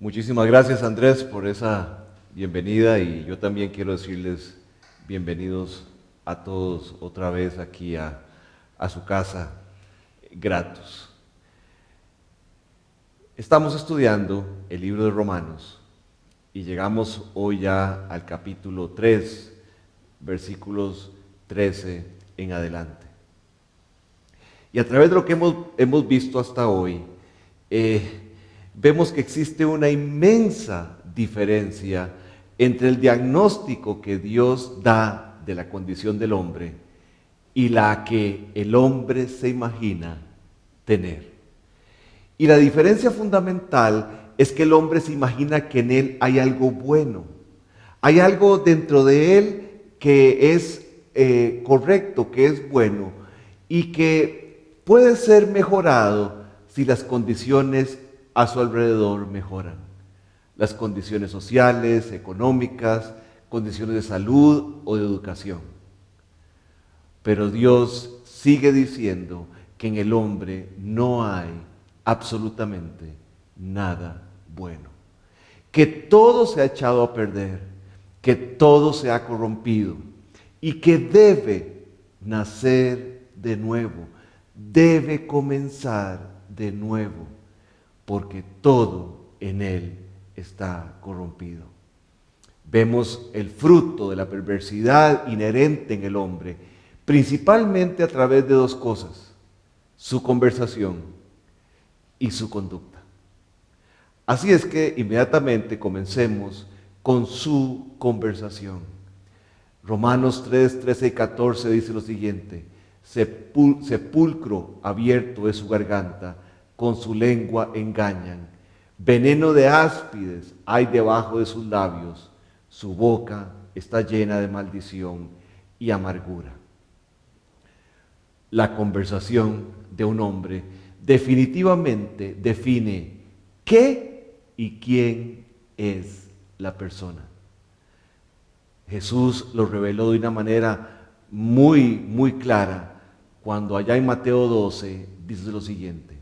Muchísimas gracias, Andrés, por esa bienvenida, y yo también quiero decirles bienvenidos a todos otra vez aquí a su casa, gratos. Estamos estudiando el libro de Romanos y llegamos hoy ya al capítulo 3, versículos 13 en adelante. Y a través de lo que hemos visto hasta hoy, vemos que existe una inmensa diferencia entre el diagnóstico que Dios da de la condición del hombre y la que el hombre se imagina tener. Y la diferencia fundamental es que el hombre se imagina que en él hay algo bueno, hay algo dentro de él que es correcto, que es bueno y que puede ser mejorado si las condiciones a su alrededor mejoran. Las condiciones sociales, económicas, condiciones de salud o de educación. Pero Dios sigue diciendo que en el hombre no hay absolutamente nada bueno. Que todo se ha echado a perder, que todo se ha corrompido y que debe nacer de nuevo, debe comenzar de nuevo, porque todo en él está corrompido. Vemos el fruto de la perversidad inherente en el hombre, principalmente a través de dos cosas: su conversación y su conducta. Así es que inmediatamente comencemos con su conversación. Romanos 3, 13 y 14 dice lo siguiente: sepulcro abierto es su garganta, con su lengua engañan, veneno de áspides hay debajo de sus labios, su boca está llena de maldición y amargura. La conversación de un hombre definitivamente define qué y quién es la persona. Jesús lo reveló de una manera muy clara cuando allá en Mateo 12 dice lo siguiente: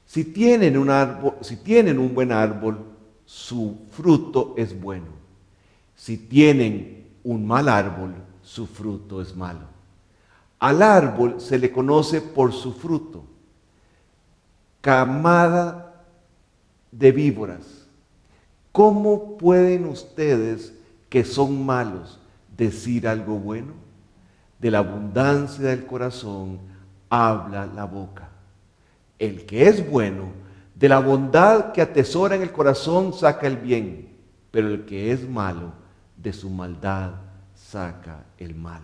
si tienen un buen árbol, su fruto es bueno. Si tienen un mal árbol, su fruto es malo. Al árbol se le conoce por su fruto. Camada de víboras, ¿cómo pueden ustedes, que son malos, decir algo bueno? De la abundancia del corazón habla la boca. El que es bueno, de la bondad que atesora en el corazón saca el bien, pero el que es malo, de su maldad saca el mal.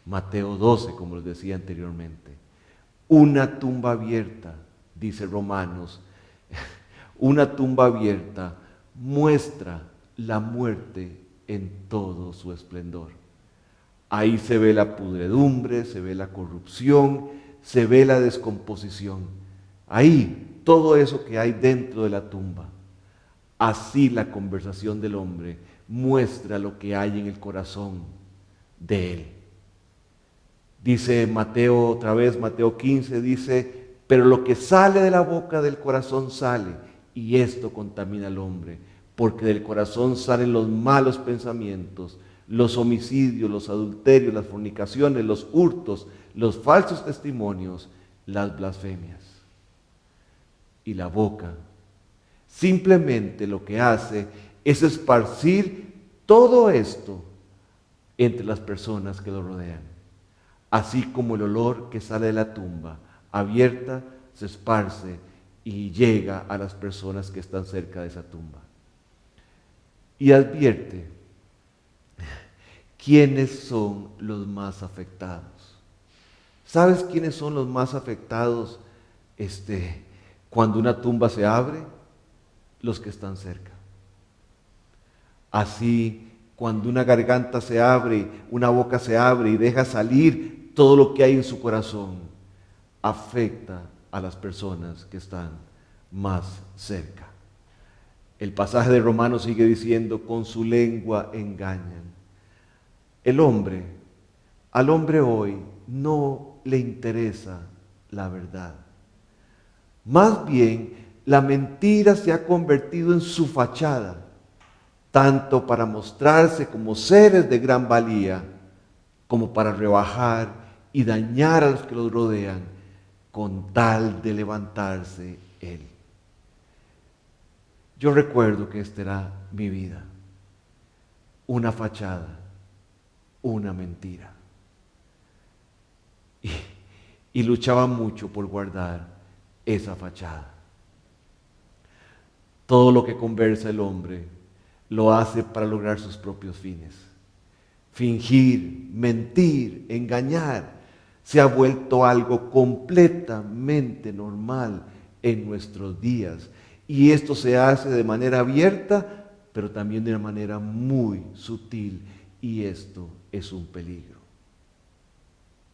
Mateo 12, como les decía anteriormente. Una tumba abierta, dice Romanos, una tumba abierta muestra la muerte en todo su esplendor. Ahí se ve la pudredumbre, se ve la corrupción, se ve la descomposición. Ahí, todo eso que hay dentro de la tumba. Así la conversación del hombre muestra lo que hay en el corazón de él. Dice Mateo, otra vez, Mateo 15, dice: pero lo que sale de la boca del corazón sale, y esto contamina al hombre, porque del corazón salen los malos pensamientos, los homicidios, los adulterios, las fornicaciones, los hurtos, los falsos testimonios, las blasfemias. Y la boca simplemente lo que hace es esparcir todo esto entre las personas que lo rodean. Así como el olor que sale de la tumba abierta se esparce y llega a las personas que están cerca de esa tumba. Y advierte quiénes son los más afectados. ¿Sabes quiénes son los más afectados cuando una tumba se abre? Los que están cerca. Así, cuando una garganta se abre, una boca se abre y deja salir todo lo que hay en su corazón, afecta a las personas que están más cerca. El pasaje de Romanos sigue diciendo: con su lengua engañan. Al hombre hoy no le interesa la verdad. Más bien la mentira se ha convertido en su fachada, tanto para mostrarse como seres de gran valía, como para rebajar y dañar a los que los rodean, con tal de levantarse él. Yo recuerdo que esta era mi vida, una fachada, una mentira. Y luchaba mucho por guardar esa fachada. Todo lo que conversa el hombre lo hace para lograr sus propios fines. Fingir, mentir, engañar se ha vuelto algo completamente normal en nuestros días. Y esto se hace de manera abierta, pero también de una manera muy sutil. Y esto es un peligro.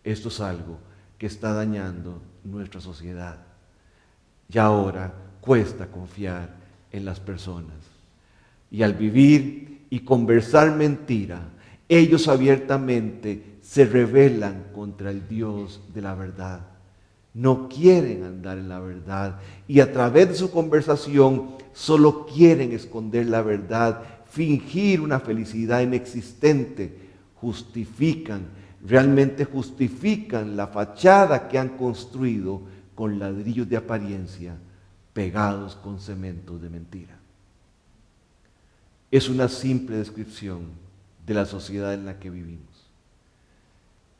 Esto es algo que está dañando nuestra sociedad. Y ahora cuesta confiar en las personas. Y al vivir y conversar mentira, ellos abiertamente se rebelan contra el Dios de la verdad. No quieren andar en la verdad y a través de su conversación solo quieren esconder la verdad, fingir una felicidad inexistente, realmente justifican la fachada que han construido con ladrillos de apariencia pegados con cementos de mentira. Es una simple descripción de la sociedad en la que vivimos.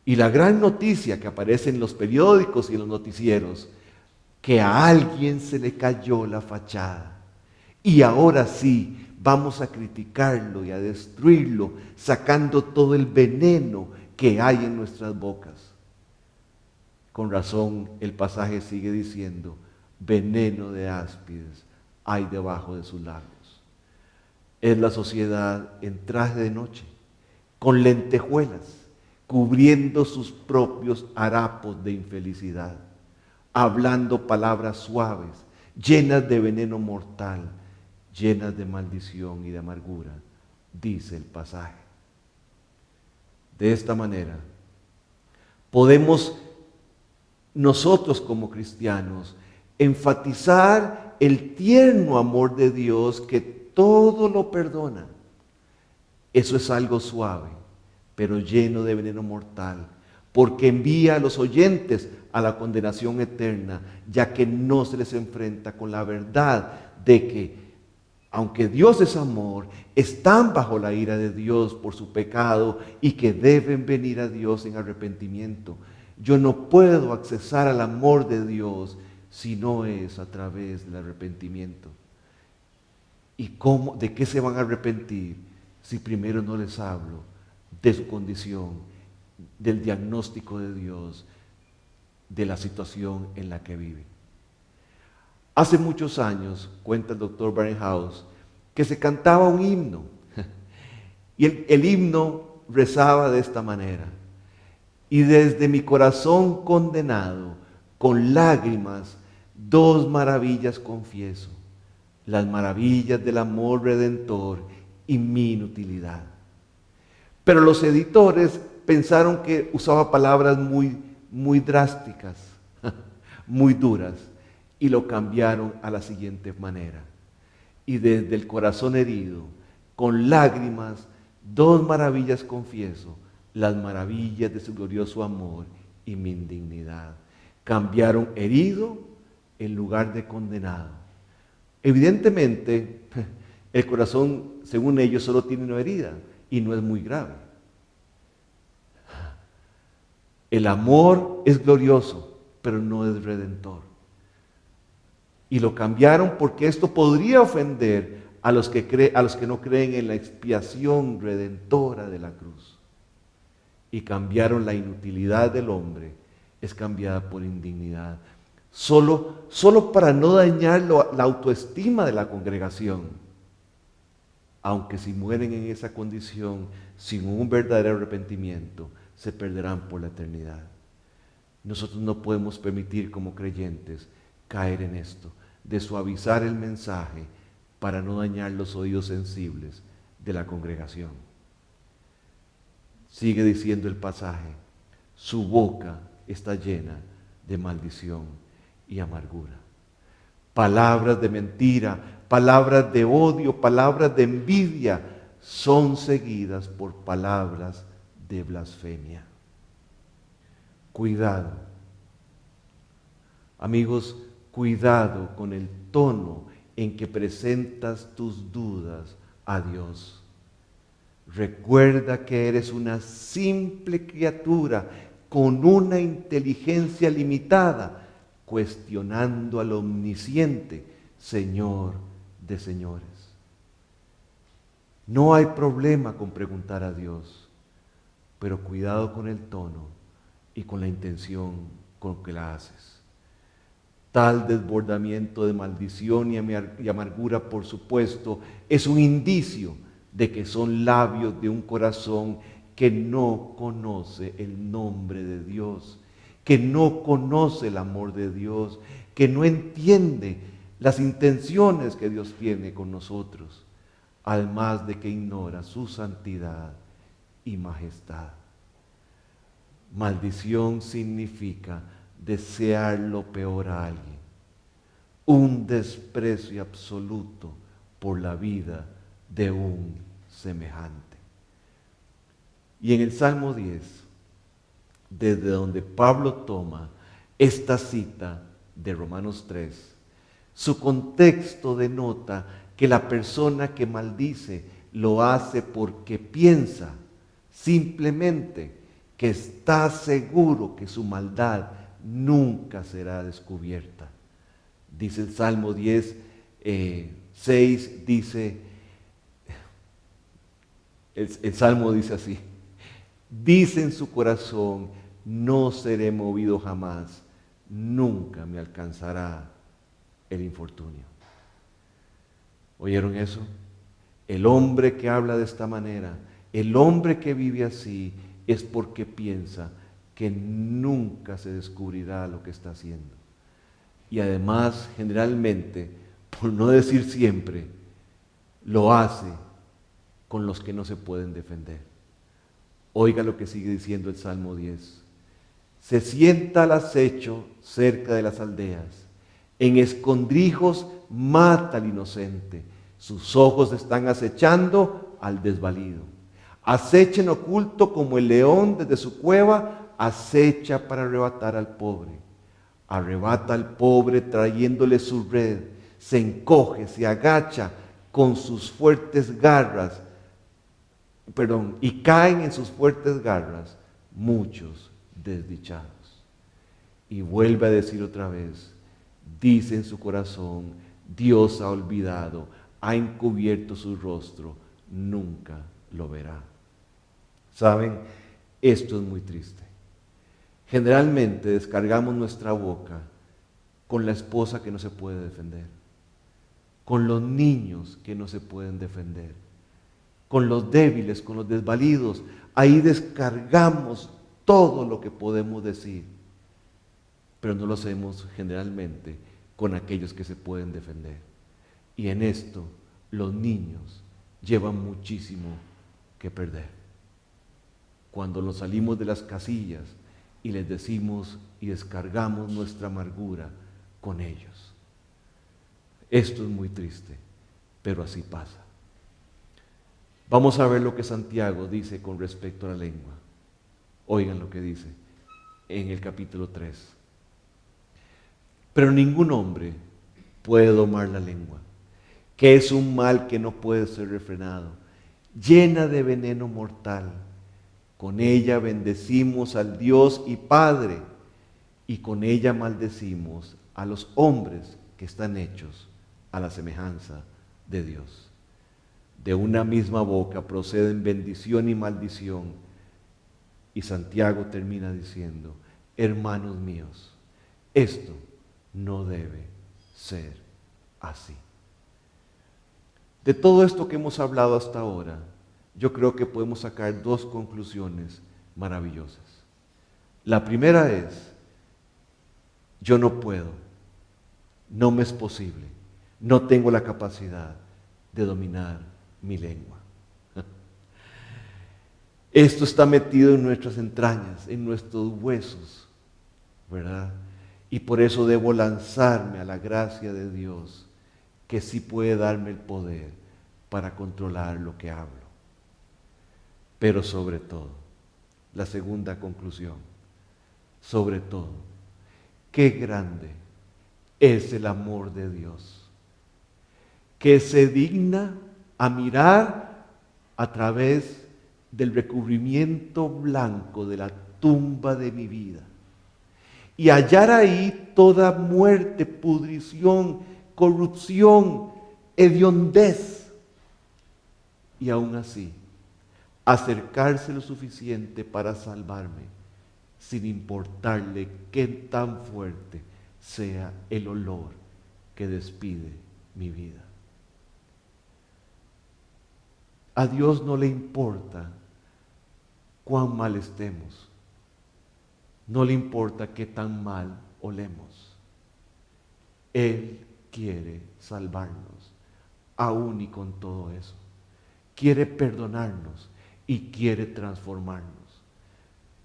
Y la gran noticia que aparece en los periódicos y en los noticieros, que a alguien se le cayó la fachada. Y ahora sí, vamos a criticarlo y a destruirlo, sacando todo el veneno que hay en nuestras bocas. Con razón, el pasaje sigue diciendo, veneno de áspides hay debajo de sus labios. Es la sociedad en traje de noche, con lentejuelas, cubriendo sus propios harapos de infelicidad, hablando palabras suaves, llenas de veneno mortal, llenas de maldición y de amargura, dice el pasaje. De esta manera, podemos nosotros como cristianos enfatizar el tierno amor de Dios que todo lo perdona. Eso es algo suave, pero lleno de veneno mortal, porque envía a los oyentes a la condenación eterna, ya que no se les enfrenta con la verdad de que, aunque Dios es amor, están bajo la ira de Dios por su pecado y que deben venir a Dios en arrepentimiento. Yo no puedo accesar al amor de Dios si no es a través del arrepentimiento. ¿Y cómo, de qué se van a arrepentir si primero no les hablo de su condición, del diagnóstico de Dios, de la situación en la que viven? Hace muchos años, cuenta el doctor Barnhouse, que se cantaba un himno. Y el himno rezaba de esta manera. Y desde mi corazón condenado, con lágrimas, dos maravillas confieso. Las maravillas del amor redentor y mi inutilidad. Pero los editores pensaron que usaba palabras muy drásticas, muy duras, y lo cambiaron a la siguiente manera. Y desde el corazón herido, con lágrimas, dos maravillas confieso, las maravillas de su glorioso amor y mi indignidad. Cambiaron herido en lugar de condenado. Evidentemente, el corazón, según ellos, solo tiene una herida y no es muy grave. El amor es glorioso, pero no es redentor. Y lo cambiaron porque esto podría ofender a los que no creen en la expiación redentora de la cruz. Y cambiaron la inutilidad del hombre, es cambiada por indignidad. Solo para no dañar la autoestima de la congregación. Aunque si mueren en esa condición sin un verdadero arrepentimiento, se perderán por la eternidad. Nosotros no podemos permitir como creyentes caer en esto, de suavizar el mensaje para no dañar los oídos sensibles de la congregación. Sigue diciendo el pasaje, su boca está llena de maldición y amargura. Palabras de mentira, palabras de odio, palabras de envidia son seguidas por palabras de blasfemia. Cuidado. Amigos, cuidado con el tono en que presentas tus dudas a Dios. Recuerda que eres una simple criatura con una inteligencia limitada, cuestionando al omnisciente Señor de señores. No hay problema con preguntar a Dios, pero cuidado con el tono y con la intención con que la haces. Tal desbordamiento de maldición y amargura, por supuesto, es un indicio de que son labios de un corazón que no conoce el nombre de Dios, que no conoce el amor de Dios, que no entiende las intenciones que Dios tiene con nosotros, además de que ignora su santidad y majestad. Maldición significa desear lo peor a alguien, un desprecio absoluto por la vida de un semejante. Y en el Salmo 10, desde donde Pablo toma esta cita de Romanos 3, su contexto denota que la persona que maldice lo hace porque piensa simplemente que está seguro que su maldad nunca será descubierta. Dice el Salmo 10, 6, dice, el Salmo dice así: dice en su corazón, no seré movido jamás, nunca me alcanzará el infortunio. ¿Oyeron eso? El hombre que habla de esta manera, el hombre que vive así, es porque piensa que nunca se descubrirá lo que está haciendo. Y además, generalmente, por no decir siempre, lo hace con los que no se pueden defender. Oiga lo que sigue diciendo el Salmo 10. Se sienta al acecho cerca de las aldeas. En escondrijos mata al inocente. Sus ojos están acechando al desvalido. Acecha en oculto como el león desde su cueva, acecha para arrebatar al pobre. Arrebata al pobre trayéndole su red. Se encoge, se agacha con sus fuertes garras. Y caen en sus fuertes garras muchos desdichados. Y vuelve a decir otra vez, dice en su corazón, Dios ha olvidado, ha encubierto su rostro, nunca lo verá. ¿Saben? Esto es muy triste. Generalmente descargamos nuestra boca con la esposa que no se puede defender, con los niños que no se pueden defender, con los débiles, con los desvalidos. Ahí descargamos todo lo que podemos decir, pero no lo hacemos generalmente con aquellos que se pueden defender. Y en esto los niños llevan muchísimo que perder. Cuando nos salimos de las casillas y les decimos y descargamos nuestra amargura con ellos. Esto es muy triste, pero así pasa. Vamos a ver lo que Santiago dice con respecto a la lengua. Oigan lo que dice en el capítulo 3. Pero ningún hombre puede domar la lengua, que es un mal que no puede ser refrenado, llena de veneno mortal. Con ella bendecimos al Dios y Padre, y con ella maldecimos a los hombres que están hechos a la semejanza de Dios. De una misma boca proceden bendición y maldición. Y Santiago termina diciendo, hermanos míos, esto no debe ser así. De todo esto que hemos hablado hasta ahora, yo creo que podemos sacar dos conclusiones maravillosas. La primera es, yo no puedo, no me es posible, no tengo la capacidad de dominar mi lengua. Esto está metido en nuestras entrañas, en nuestros huesos, ¿verdad? Y por eso debo lanzarme a la gracia de Dios, que sí puede darme el poder para controlar lo que hablo. Pero sobre todo, la segunda conclusión, sobre todo, qué grande es el amor de Dios, que se digna a mirar a través del recubrimiento blanco de la tumba de mi vida y hallar ahí toda muerte, pudrición, corrupción, hediondez, y aún así acercarse lo suficiente para salvarme, sin importarle qué tan fuerte sea el olor que despide mi vida. A Dios no le importa cuán mal estemos, no le importa qué tan mal olemos. Él quiere salvarnos, aún y con todo eso. Quiere perdonarnos y quiere transformarnos.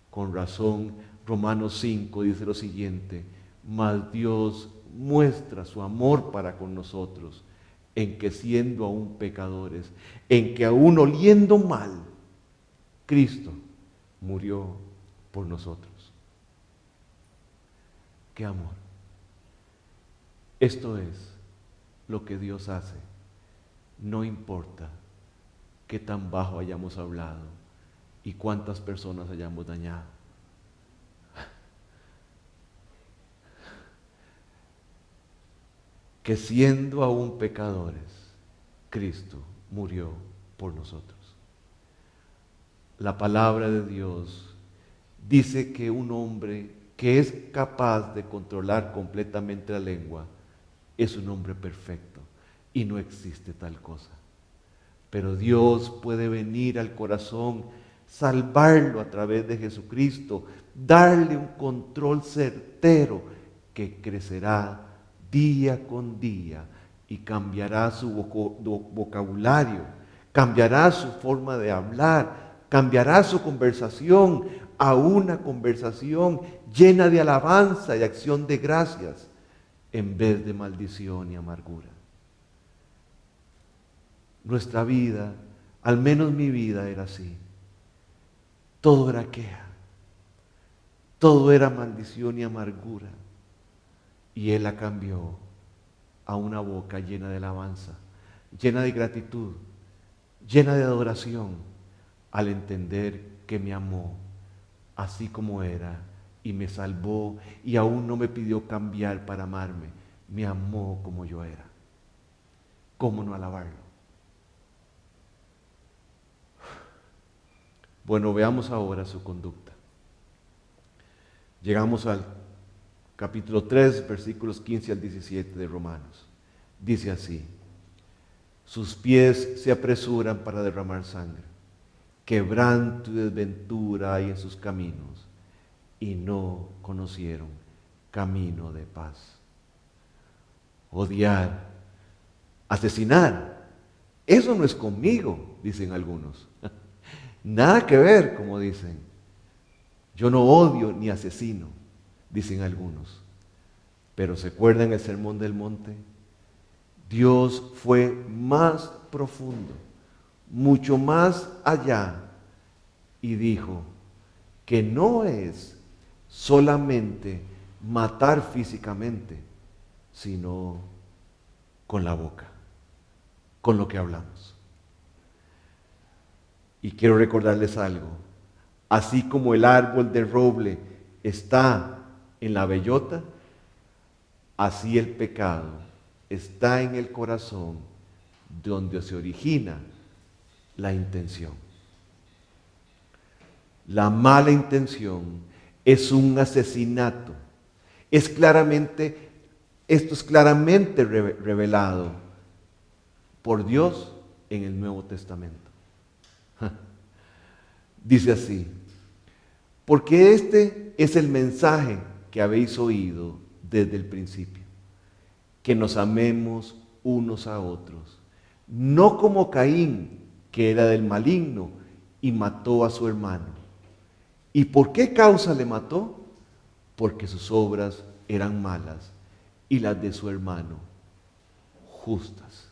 Con razón, Romanos 5 dice lo siguiente: mas Dios muestra su amor para con nosotros, en que siendo aún pecadores, en que aún oliendo mal, Cristo murió por nosotros. ¡Qué amor! Esto es lo que Dios hace. No importa qué tan bajo hayamos hablado y cuántas personas hayamos dañado. Que siendo aún pecadores, Cristo murió por nosotros. La palabra de Dios dice que un hombre que es capaz de controlar completamente la lengua es un hombre perfecto y no existe tal cosa. Pero Dios puede venir al corazón, salvarlo a través de Jesucristo, darle un control certero que crecerá día con día y cambiará su vocabulario, cambiará su forma de hablar, cambiará su conversación a una conversación llena de alabanza y acción de gracias en vez de maldición y amargura. Nuestra vida, al menos mi vida, era así. Todo era queja, todo era maldición y amargura. Y Él la cambió a una boca llena de alabanza, llena de gratitud, llena de adoración, al entender que me amó así como era y me salvó y aún no me pidió cambiar para amarme. Me amó como yo era. ¿Cómo no alabarlo? Bueno, veamos ahora su conducta. Llegamos al capítulo 3, versículos 15 al 17 de Romanos. Dice así: sus pies se apresuran para derramar sangre, quebranto y desventura hay en sus caminos, y no conocieron camino de paz. Odiar, asesinar, eso no es conmigo, dicen algunos. Nada que ver, como dicen. Yo no odio ni asesino, dicen algunos. Pero ¿se acuerdan el Sermón del Monte? Dios fue más profundo, mucho más allá, y dijo que no es solamente matar físicamente, sino con la boca, con lo que hablamos. Y quiero recordarles algo: así como el árbol de roble está en la bellota, así el pecado está en el corazón, donde se origina la intención. La mala intención es un asesinato. Esto es claramente revelado por Dios en el Nuevo Testamento. Dice así: porque este es el mensaje que habéis oído desde el principio, que nos amemos unos a otros, no como Caín, que era del maligno y mató a su hermano. ¿Y por qué causa le mató? Porque sus obras eran malas y las de su hermano justas.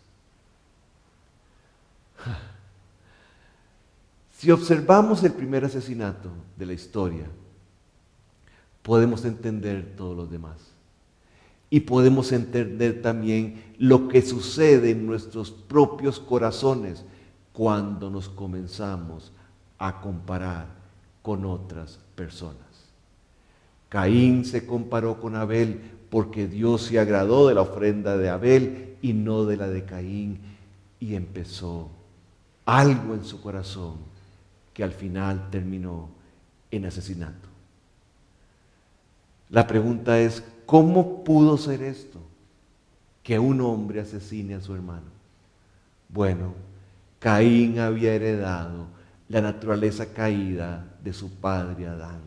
Si observamos el primer asesinato de la historia, podemos entender todos los demás. Y podemos entender también lo que sucede en nuestros propios corazones cuando nos comenzamos a comparar con otras personas. Caín se comparó con Abel porque Dios se agradó de la ofrenda de Abel y no de la de Caín, y empezó algo en su corazón que al final terminó en asesinato. La pregunta es, ¿cómo pudo ser esto? Que un hombre asesine a su hermano. Bueno, Caín había heredado la naturaleza caída de su padre Adán.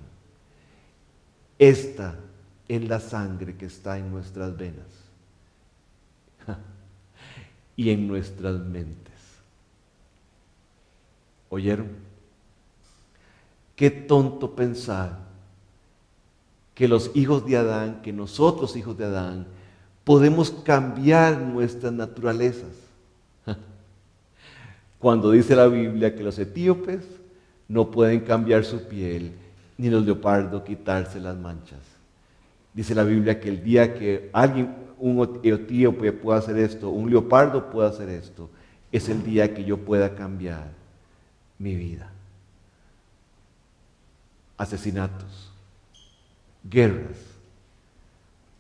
Esta es la sangre que está en nuestras venas y en nuestras mentes. ¿Oyeron? Qué tonto pensar que los hijos de Adán, que nosotros hijos de Adán, podemos cambiar nuestras naturalezas. Cuando dice la Biblia que los etíopes no pueden cambiar su piel, ni los leopardos quitarse las manchas. Dice la Biblia que el día que un etíope pueda hacer esto, un leopardo pueda hacer esto, es el día que yo pueda cambiar mi vida. Asesinatos, guerras,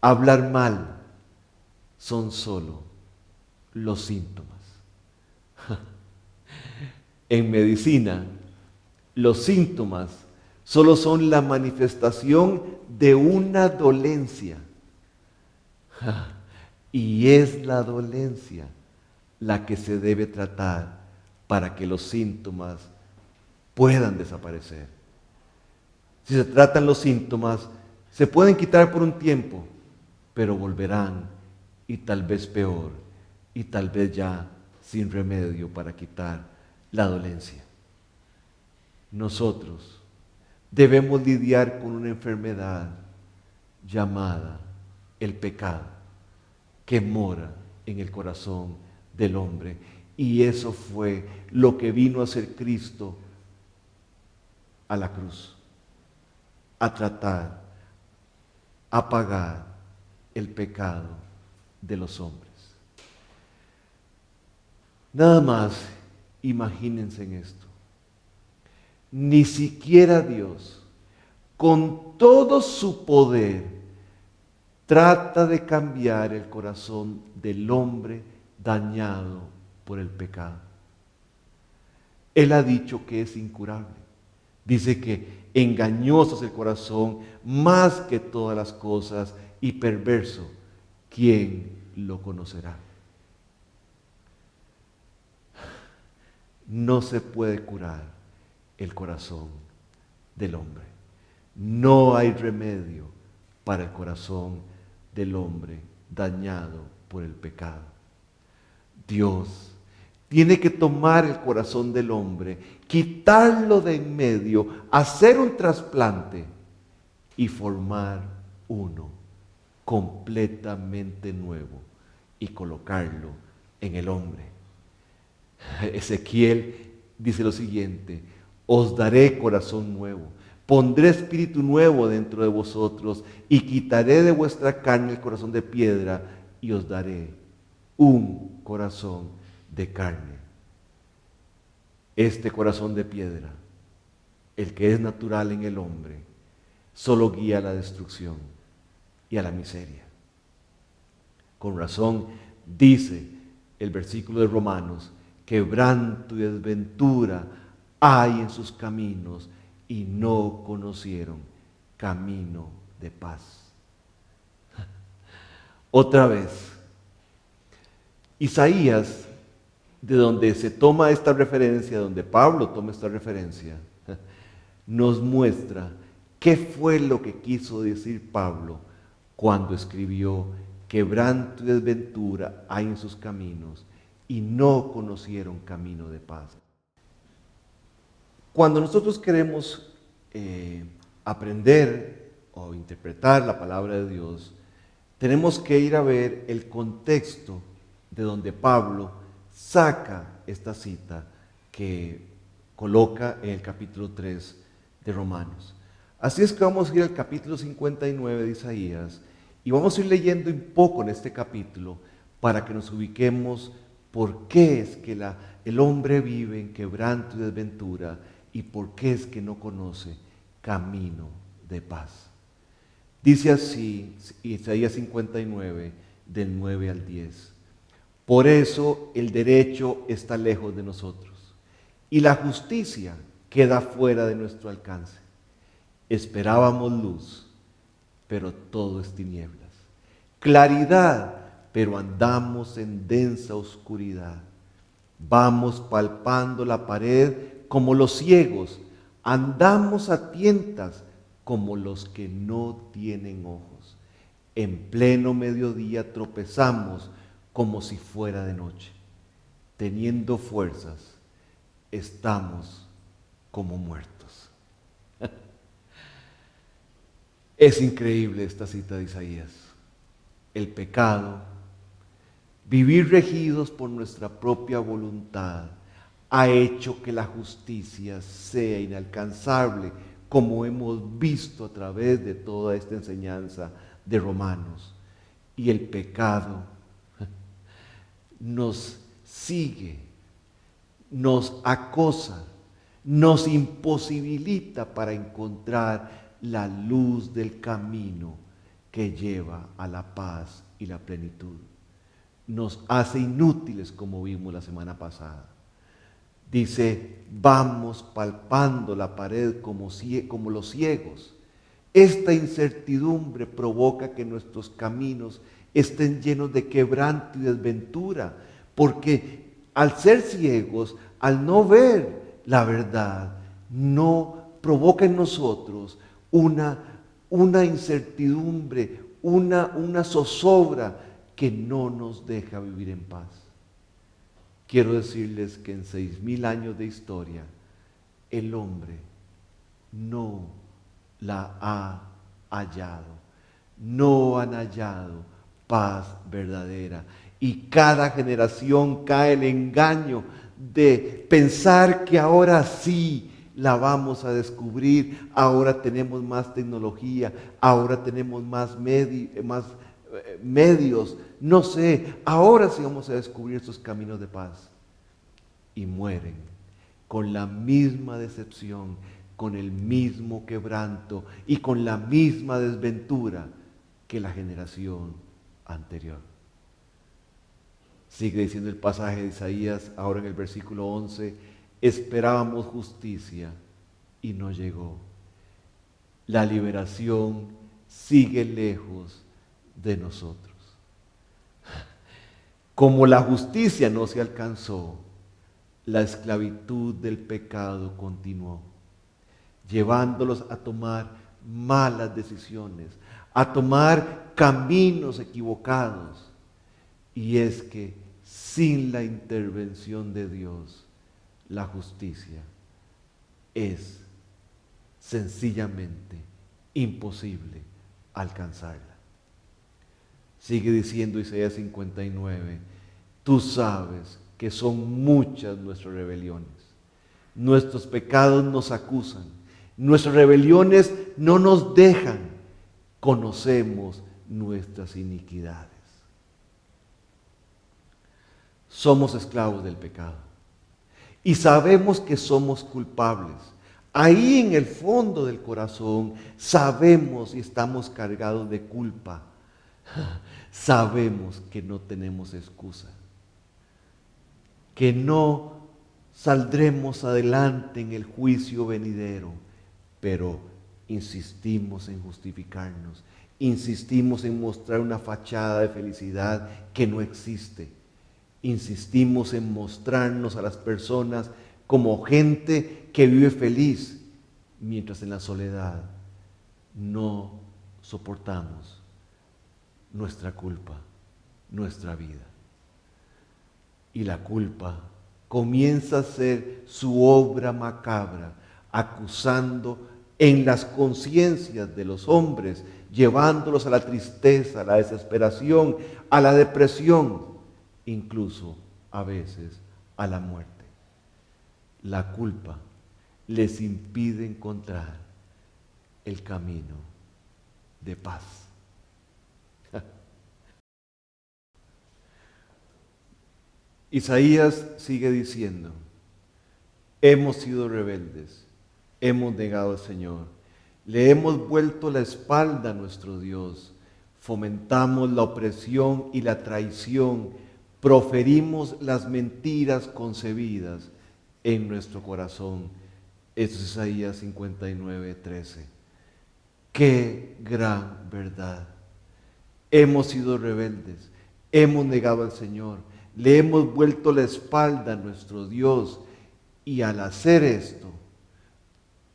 hablar mal, son solo los síntomas. En medicina, los síntomas solo son la manifestación de una dolencia. Y es la dolencia la que se debe tratar para que los síntomas puedan desaparecer. Si se tratan los síntomas, se pueden quitar por un tiempo, pero volverán, y tal vez peor, y tal vez ya sin remedio para quitar la dolencia. Nosotros debemos lidiar con una enfermedad llamada el pecado, que mora en el corazón del hombre. Y eso fue lo que vino a hacer Cristo a la cruz, a tratar, a pagar el pecado de los hombres. Nada más imagínense en esto. Ni siquiera Dios, con todo su poder, trata de cambiar el corazón del hombre dañado por el pecado. Él ha dicho que es incurable. Dice que engañoso es el corazón más que todas las cosas y perverso. ¿Quién lo conocerá? No se puede curar el corazón del hombre. No hay remedio para el corazón del hombre dañado por el pecado. Dios tiene que tomar el corazón del hombre, quitarlo de en medio, hacer un trasplante y formar uno completamente nuevo y colocarlo en el hombre. Ezequiel dice lo siguiente: os daré corazón nuevo, pondré espíritu nuevo dentro de vosotros y quitaré de vuestra carne el corazón de piedra y os daré un corazón de carne. Este corazón de piedra, el que es natural en el hombre, solo guía a la destrucción y a la miseria. Con razón dice el versículo de Romanos: quebranto y desventura hay en sus caminos y no conocieron camino de paz. Otra vez, Isaías, de donde se toma esta referencia, donde Pablo toma esta referencia, nos muestra qué fue lo que quiso decir Pablo cuando escribió: quebranto y desventura hay en sus caminos y no conocieron camino de paz. Cuando nosotros queremos aprender o interpretar la palabra de Dios, tenemos que ir a ver el contexto de donde Pablo saca esta cita que coloca en el capítulo 3 de Romanos. Así es que vamos a ir al capítulo 59 de Isaías y vamos a ir leyendo un poco en este capítulo para que nos ubiquemos por qué es que el hombre vive en quebranto y desventura y por qué es que no conoce camino de paz. Dice así Isaías 59, del 9 al 10. Por eso el derecho está lejos de nosotros y la justicia queda fuera de nuestro alcance. Esperábamos luz, pero todo es tinieblas. Claridad, pero andamos en densa oscuridad. Vamos palpando la pared como los ciegos, andamos a tientas como los que no tienen ojos. En pleno mediodía tropezamos como si fuera de noche. Teniendo fuerzas, estamos como muertos. Es increíble esta cita de Isaías. El pecado, vivir regidos por nuestra propia voluntad, ha hecho que la justicia sea inalcanzable, como hemos visto a través de toda esta enseñanza de Romanos. Y el pecado nos sigue, nos acosa, nos imposibilita para encontrar la luz del camino que lleva a la paz y la plenitud. Nos hace inútiles, como vimos la semana pasada. Dice, vamos palpando la pared como los ciegos. Esta incertidumbre provoca que nuestros caminos estén llenos de quebranto y desventura, porque al ser ciegos, al no ver la verdad, no provoca en nosotros una incertidumbre, una zozobra que no nos deja vivir en paz. Quiero decirles que en 6,000 años de historia, el hombre no la ha hallado, no han hallado paz verdadera. Y cada generación cae el engaño de pensar que ahora sí la vamos a descubrir, ahora tenemos más tecnología, ahora tenemos más medios, no sé, ahora sí vamos a descubrir estos caminos de paz. Y mueren con la misma decepción, con el mismo quebranto y con la misma desventura que la generación anterior. Sigue diciendo el pasaje de Isaías, ahora en el versículo 11, esperábamos justicia y no llegó. La liberación sigue lejos de nosotros. Como la justicia no se alcanzó, la esclavitud del pecado continuó, llevándolos a tomar malas decisiones, a tomar caminos equivocados. Y es que sin la intervención de Dios, la justicia es sencillamente imposible alcanzarla. Sigue diciendo Isaías 59, tú sabes que son muchas nuestras rebeliones, nuestros pecados nos acusan, nuestras rebeliones no nos dejan, conocemos nuestras iniquidades. Somos esclavos del pecado y sabemos que somos culpables. Ahí en el fondo del corazón sabemos y estamos cargados de culpa. Sabemos que no tenemos excusa, que no saldremos adelante en el juicio venidero, pero insistimos en justificarnos, insistimos en mostrar una fachada de felicidad que no existe, insistimos en mostrarnos a las personas como gente que vive feliz, mientras en la soledad no soportamos nuestra culpa, nuestra vida. Y la culpa comienza a ser su obra macabra, acusando en las conciencias de los hombres, llevándolos a la tristeza, a la desesperación, a la depresión, incluso a veces a la muerte. La culpa les impide encontrar el camino de paz. Isaías sigue diciendo: hemos sido rebeldes, hemos negado al Señor, le hemos vuelto la espalda a nuestro Dios, fomentamos la opresión y la traición, proferimos las mentiras concebidas en nuestro corazón. Eso es Isaías 59:13. ¡Qué gran verdad! Hemos sido rebeldes, hemos negado al Señor, le hemos vuelto la espalda a nuestro Dios, y al hacer esto,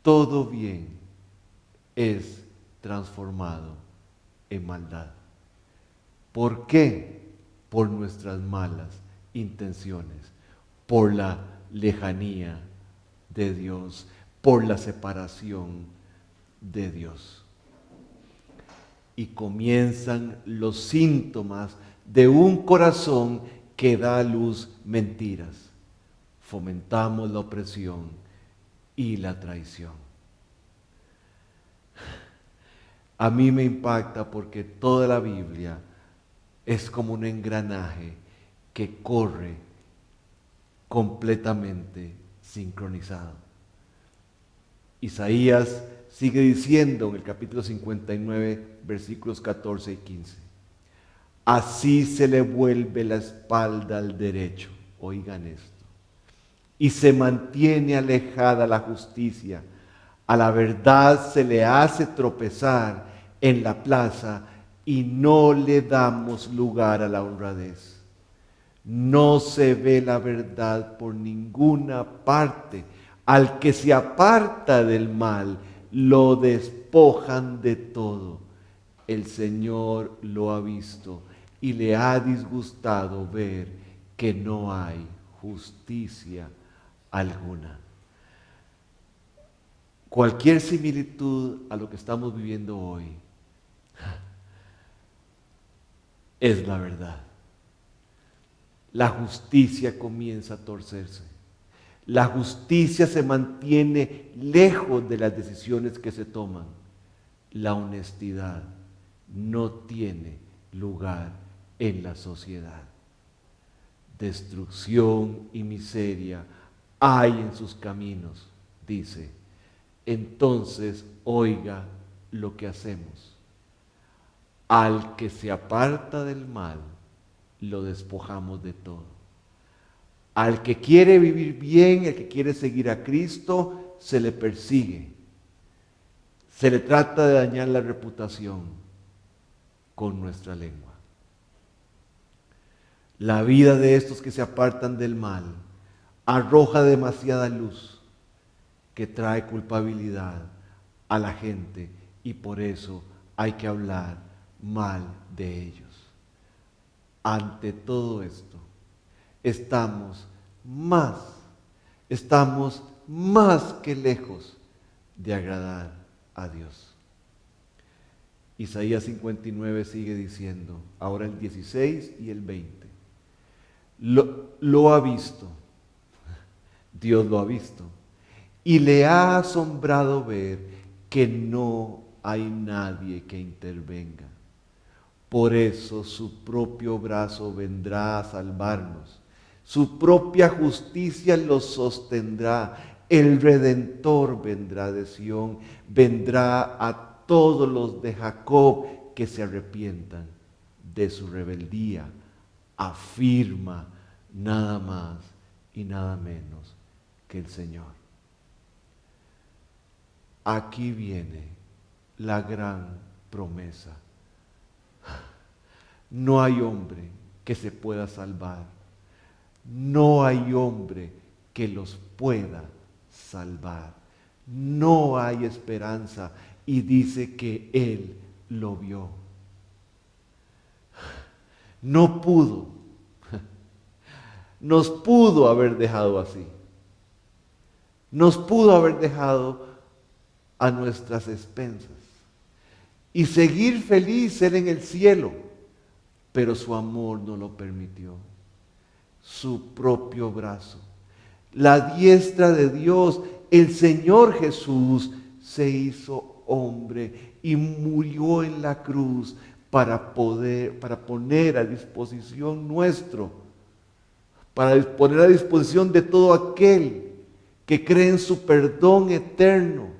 todo bien es transformado en maldad. ¿Por qué? Por nuestras malas intenciones, por la lejanía de Dios, por la separación de Dios. Y comienzan los síntomas de un corazón que da a luz mentiras. Fomentamos la opresión y la traición. A mí me impacta porque toda la Biblia es como un engranaje que corre completamente sincronizado. Isaías sigue diciendo en el capítulo 59, versículos 14 y 15. Así se le vuelve la espalda al derecho, oigan esto, y se mantiene alejada la justicia. A la verdad se le hace tropezar en la plaza y no le damos lugar a la honradez. No se ve la verdad por ninguna parte. Al que se aparta del mal, lo despojan de todo. El Señor lo ha visto y le ha disgustado ver que no hay justicia alguna. Cualquier similitud a lo que estamos viviendo hoy es la verdad. La justicia comienza a torcerse. La justicia se mantiene lejos de las decisiones que se toman. La honestidad no tiene lugar en la sociedad. Destrucción y miseria hay en sus caminos, dice. Entonces, oiga lo que hacemos. Al que se aparta del mal, lo despojamos de todo. Al que quiere vivir bien, el que quiere seguir a Cristo, se le persigue. Se le trata de dañar la reputación con nuestra lengua. La vida de estos que se apartan del mal arroja demasiada luz que trae culpabilidad a la gente, y por eso hay que hablar mal de ellos. Ante todo esto, estamos más que lejos de agradar a Dios. Isaías 59 sigue diciendo, ahora el 16 y el 20. Lo ha visto, Dios lo ha visto, y le ha asombrado ver que no hay nadie que intervenga. Por eso su propio brazo vendrá a salvarnos, su propia justicia los sostendrá. El Redentor vendrá de Sión, vendrá a todos los de Jacob que se arrepientan de su rebeldía. Afirma nada más y nada menos que el Señor. Aquí viene la gran promesa. No hay hombre que se pueda salvar. No hay hombre que los pueda salvar. No hay esperanza. Y dice que Él lo vio. No pudo. Nos pudo haber dejado así. Nos pudo haber dejado a nuestras expensas y seguir feliz Él en el cielo, pero su amor no lo permitió. Su propio brazo, la diestra de Dios, el Señor Jesús, se hizo hombre y murió en la cruz para poner a disposición nuestro, para poner a disposición de todo aquel que cree en su perdón eterno,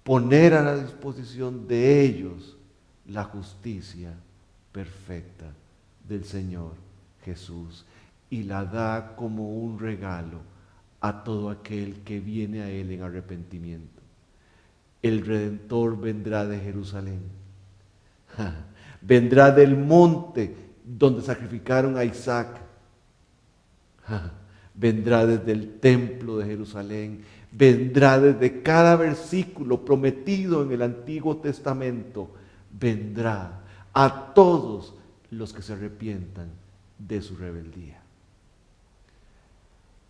poner a la disposición de ellos la justicia perfecta del Señor Jesús, y la da como un regalo a todo aquel que viene a Él en arrepentimiento. El Redentor vendrá de Jerusalén, vendrá del monte donde sacrificaron a Isaac, vendrá desde el templo de Jerusalén, vendrá desde cada versículo prometido en el Antiguo Testamento, vendrá a todos los que se arrepientan de su rebeldía.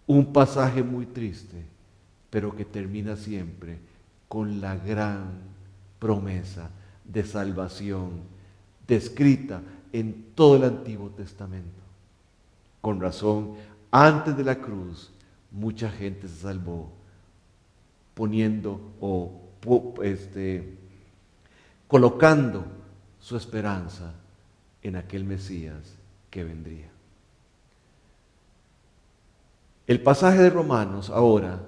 Un pasaje muy triste, pero que termina siempre con la gran promesa de salvación descrita en todo el Antiguo Testamento. Con razón, antes de la cruz, mucha gente se salvó poniendo colocando su esperanza en aquel Mesías que vendría. El pasaje de Romanos ahora,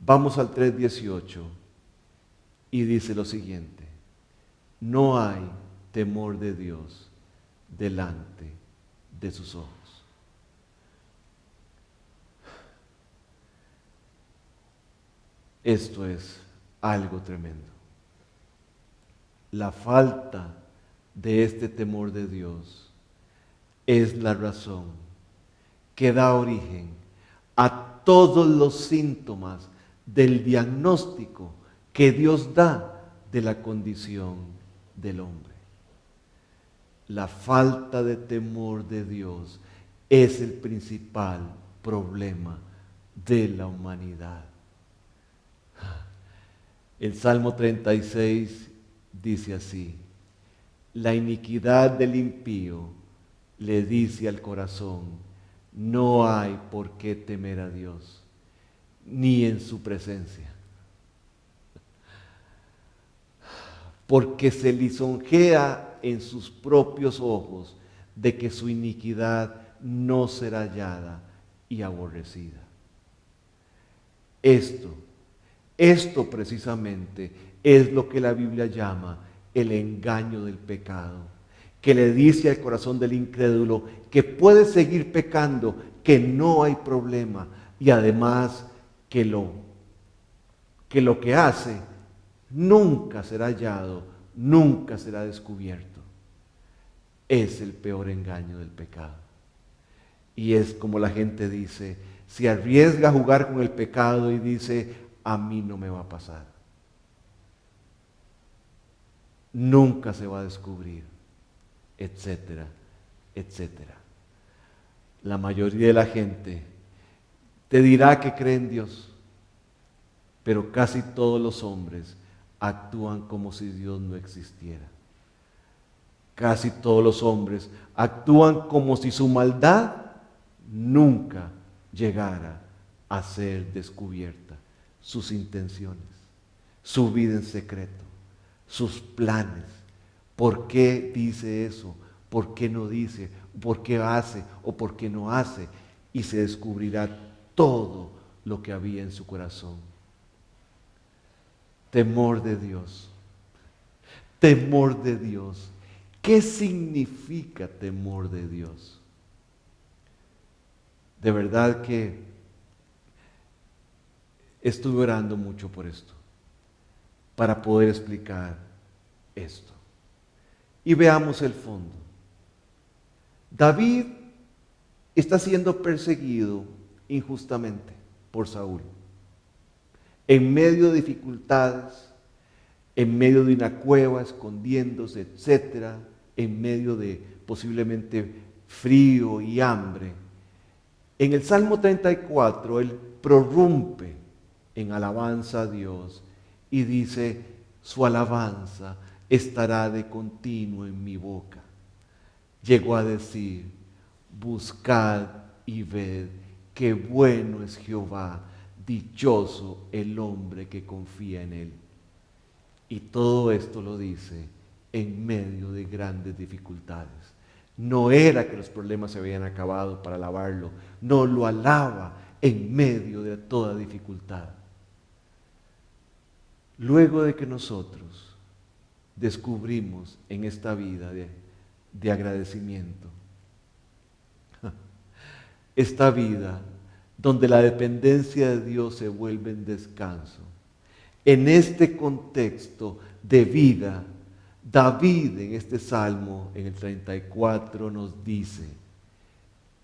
vamos al 3:18 y dice lo siguiente: no hay temor de Dios delante de sus ojos. Esto es algo tremendo. La falta de este temor de Dios es la razón que da origen a todos los síntomas del diagnóstico que Dios da de la condición del hombre. La falta de temor de Dios es el principal problema de la humanidad. El Salmo 36 dice así: la iniquidad del impío le dice al corazón, no hay por qué temer a Dios, ni en su presencia. Porque se lisonjea en sus propios ojos de que su iniquidad no será hallada y aborrecida. Esto precisamente es lo que la Biblia llama el engaño del pecado, que le dice al corazón del incrédulo que puede seguir pecando, que no hay problema, y además que lo que hace nunca será hallado, nunca será descubierto. Es el peor engaño del pecado. Y es como la gente dice, se arriesga a jugar con el pecado y dice, a mí no me va a pasar. Nunca se va a descubrir, etcétera, etcétera. La mayoría de la gente te dirá que cree en Dios, pero casi todos los hombres actúan como si Dios no existiera. Casi todos los hombres actúan como si su maldad nunca llegara a ser descubierta, sus intenciones, su vida en secreto, sus planes. ¿Por qué dice eso? ¿Por qué no dice? ¿Por qué hace o por qué no hace? Y se descubrirá todo lo que había en su corazón. Temor de Dios. Temor de Dios. ¿Qué significa temor de Dios? De verdad que estuve orando mucho por esto, para poder explicar esto. Y veamos el fondo. David está siendo perseguido injustamente por Saúl. En medio de dificultades, en medio de una cueva, escondiéndose, etcétera, en medio de posiblemente frío y hambre. En el Salmo 34, él prorrumpe en alabanza a Dios y dice, su alabanza estará de continuo en mi boca. Llegó a decir, buscad y ved qué bueno es Jehová, dichoso el hombre que confía en él. Y todo esto lo dice en medio de grandes dificultades. No era que los problemas se habían acabado para alabarlo, no, lo alaba en medio de toda dificultad. Luego de que nosotros descubrimos en esta vida de agradecimiento, esta vida donde la dependencia de Dios se vuelve en descanso, en este contexto de vida, David en este salmo, en el 34, nos dice,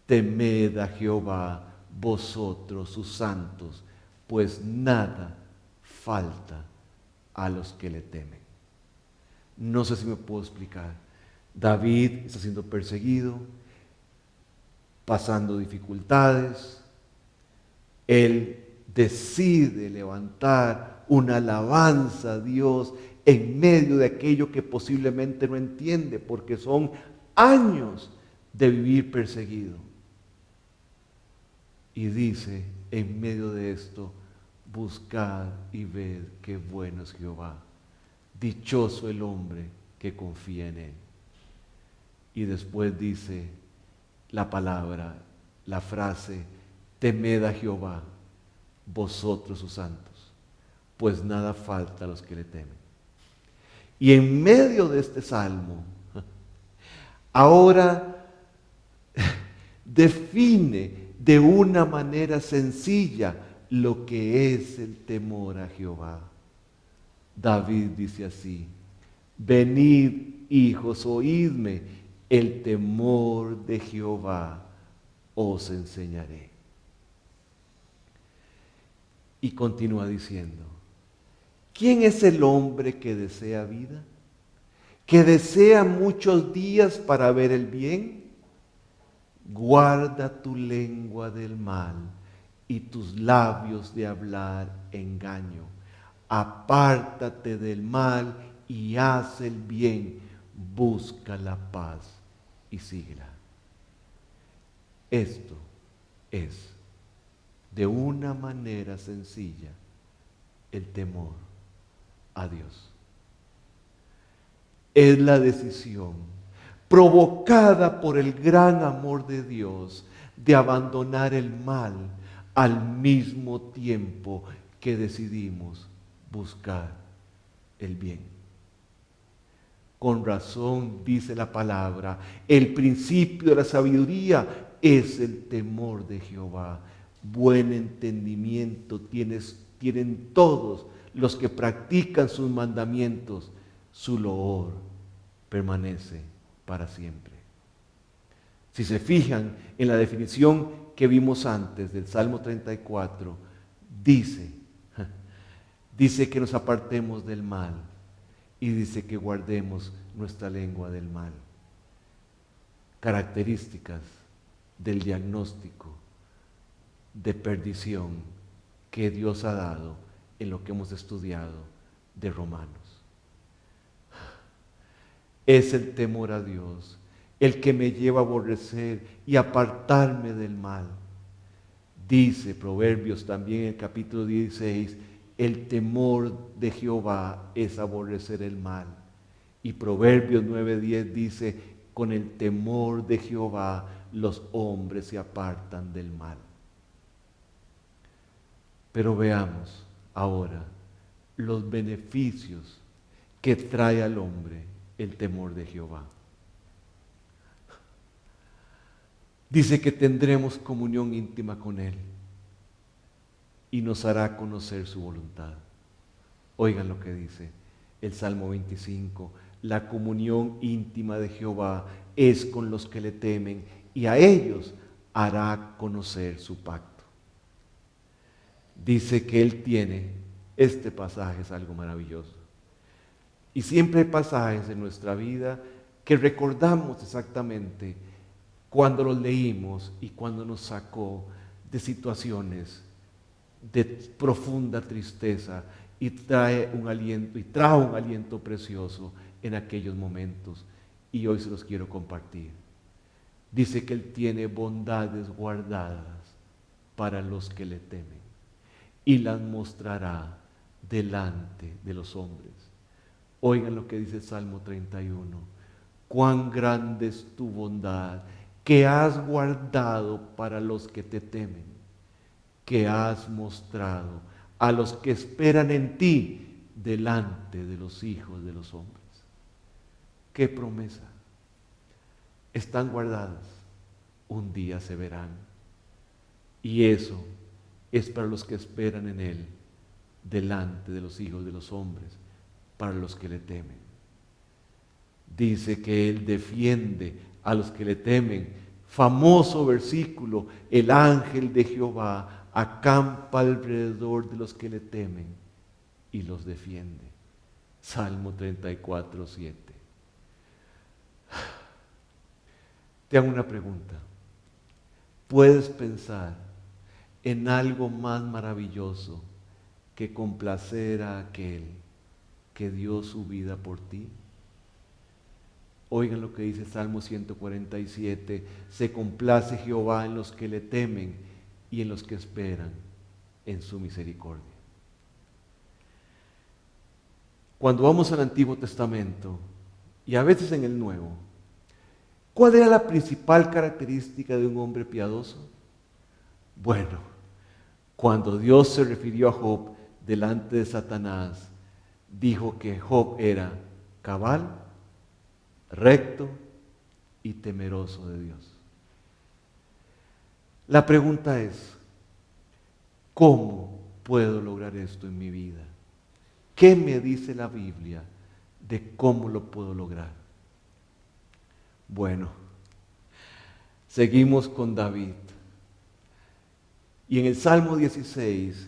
temed a Jehová vosotros sus santos, pues nada falta a los que le temen. No sé si me puedo explicar. David está siendo perseguido, pasando dificultades. Él decide levantar una alabanza a Dios en medio de aquello que posiblemente no entiende, porque son años de vivir perseguido. Y dice, en medio de esto, buscad y ved qué bueno es Jehová. Dichoso el hombre que confía en él. Y después dice la palabra, la frase, temed a Jehová, vosotros sus santos, pues nada falta a los que le temen. Y en medio de este salmo, ahora define de una manera sencilla lo que es el temor a Jehová. David dice así, venid hijos, oídme, el temor de Jehová os enseñaré. Y continúa diciendo, ¿quién es el hombre que desea vida? ¿Que desea muchos días para ver el bien? Guarda tu lengua del mal y tus labios de hablar engaño. Apártate del mal y haz el bien. Busca la paz y síguela. Esto es, de una manera sencilla, el temor a Dios. Es la decisión provocada por el gran amor de Dios de abandonar el mal al mismo tiempo que decidimos buscar el bien. Con razón dice la palabra, el principio de la sabiduría es el temor de Jehová. Buen entendimiento tienen todos los que practican sus mandamientos. Su loor permanece para siempre. Si se fijan en la definición que vimos antes del Salmo 34, dice que nos apartemos del mal y dice que guardemos nuestra lengua del mal. Características del diagnóstico de perdición que Dios ha dado en lo que hemos estudiado de Romanos. Es el temor a Dios el que me lleva a aborrecer y apartarme del mal. Dice Proverbios también en el capítulo 16, el temor de Jehová es aborrecer el mal. Y Proverbios 9:10 dice, con el temor de Jehová los hombres se apartan del mal. Pero veamos ahora los beneficios que trae al hombre el temor de Jehová. Dice que tendremos comunión íntima con Él y nos hará conocer su voluntad. Oigan lo que dice el Salmo 25. La comunión íntima de Jehová es con los que le temen y a ellos hará conocer su pacto. Dice que Él tiene, este pasaje es algo maravilloso. Y siempre hay pasajes en nuestra vida que recordamos exactamente cuando los leímos y cuando nos sacó de situaciones de profunda tristeza y trae un aliento y trajo un aliento precioso en aquellos momentos, y hoy se los quiero compartir. Dice que Él tiene bondades guardadas para los que le temen y las mostrará delante de los hombres. Oigan lo que dice el Salmo 31. Cuán grande es tu bondad que has guardado para los que te temen, que has mostrado a los que esperan en ti delante de los hijos de los hombres. ¡Qué promesa! Están guardadas, un día se verán. Y eso es para los que esperan en Él, delante de los hijos de los hombres, para los que le temen. Dice que Él defiende a los que le temen. Famoso versículo, el ángel de Jehová acampa alrededor de los que le temen y los defiende. Salmo 34, 7. Te hago una pregunta. ¿Puedes pensar en algo más maravilloso que complacer a aquel que dio su vida por ti? Oigan lo que dice Salmo 147. Se complace Jehová en los que le temen y en los que esperan en su misericordia. Cuando vamos al Antiguo Testamento y a veces en el Nuevo, ¿cuál era la principal característica de un hombre piadoso? Bueno, cuando Dios se refirió a Job delante de Satanás, dijo que Job era cabal, recto y temeroso de Dios. La pregunta es, ¿cómo puedo lograr esto en mi vida? ¿Qué me dice la Biblia de cómo lo puedo lograr? Bueno, seguimos con David. Y en el Salmo 16,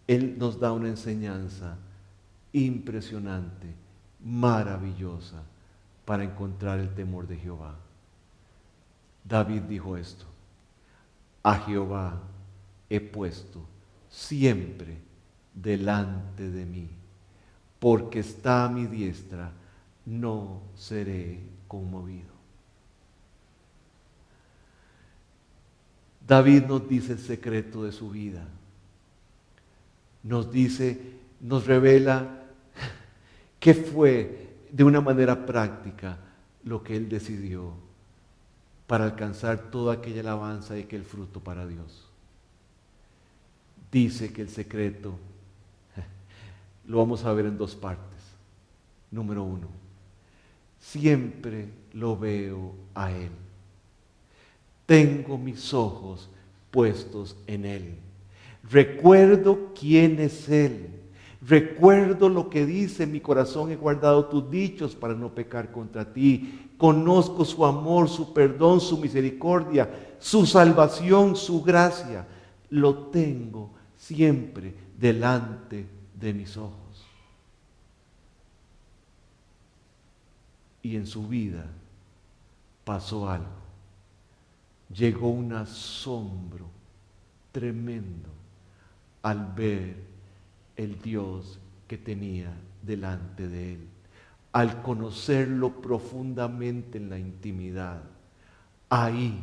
él nos da una enseñanza impresionante, maravillosa, para encontrar el temor de Jehová. David dijo esto: a Jehová he puesto siempre delante de mí, porque está a mi diestra, no seré conmovido. David nos dice el secreto de su vida. Nos dice, nos revela qué fue de una manera práctica lo que él decidió para alcanzar toda aquella alabanza y aquel fruto para Dios. Dice que el secreto lo vamos a ver en dos partes. Número 1, siempre lo veo a Él. Tengo mis ojos puestos en Él. Recuerdo quién es Él. Recuerdo lo que dice: mi corazón he guardado tus dichos para no pecar contra ti. Conozco su amor, su perdón, su misericordia, su salvación, su gracia. Lo tengo siempre delante de mis ojos. Y en su vida pasó algo. Llegó un asombro tremendo al ver el Dios que tenía delante de él, al conocerlo profundamente en la intimidad. Ahí,